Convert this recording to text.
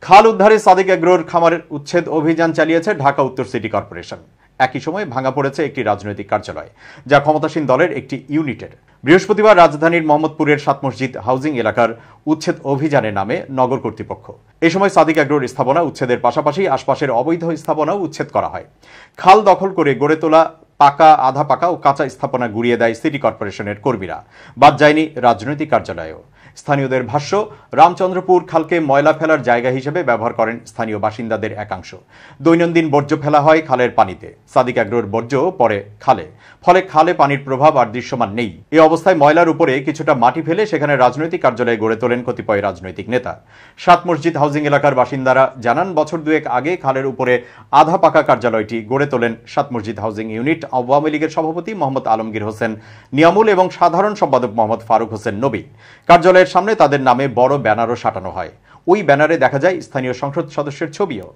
খাল উদ্ধারে সাদিক এগ্রোর খামারের উচ্ছেদ অভিযান চালিয়েছে ঢাকা উত্তর সিটি কর্পোরেশন। একই সময় ভাঙা পড়েছে একটি রাজনৈতিক কার্যালয়, যা ক্ষমতাসীন দলের একটি ইউনিটের। বৃহস্পতিবার রাজধানীর মোহাম্মদপুরের সাত মসজিদ হাউজিং এলাকার উচ্ছেদ অভিযানের নামে নগর কর্তৃপক্ষ। এই সময় সাদিক এগ্রোর স্থাপনা উচ্ছেদের পাশাপাশি আশপাশের অবৈধ স্থাপনাও উচ্ছেদ করা হয়। খাল দখল করে গড়ে তোলা পাকা, আধা পাকা ও কাঁচা স্থাপনা গুড়িয়ে দেয় সিটি কর্পোরেশনের কর্মীরা। বাদ যায়নি রাজনৈতিক কার্যালয়েও। স্থানীয়দের ভাষ্য, রামচন্দ্রপুর খালকে ময়লা ফেলার জায়গা হিসেবে ব্যবহার করেন স্থানীয় বাসিন্দাদের একাংশ। দৈনন্দিন বর্জ্য ফেলা হয় খালের পানিতে। সাদিক এগ্রোর বর্জ্য পড়ে খালে, ফলে খালে পানির প্রভাব আর দৃশ্যমান নেই। এই অবস্থায় ময়লার উপরে কিছুটা মাটি ফেলে সেখানে রাজনৈতিক কার্যালয় গড়ে তোলেন কতিপয় রাজনৈতিক নেতা। সাত মসজিদ হাউজিং এলাকার বাসিন্দারা জানান, বছর দুয়েক আগে খালের উপরে আধা পাকা কার্যালয়টি গড়ে তোলেন সাত মসজিদ হাউজিং ইউনিট আওয়ামী লীগের সভাপতি মোহাম্মদ আলমগীর হোসেন নিয়ামুল এবং সাধারণ সম্পাদক মোহাম্মদ ফারুক হোসেন নবী। কার্যালয়ের সামনে তাদের নামে বড় ব্যানারও সাটানো হয়। ওই ব্যানারে দেখা যায় স্থানীয় সংসদ সদস্যের ছবিও।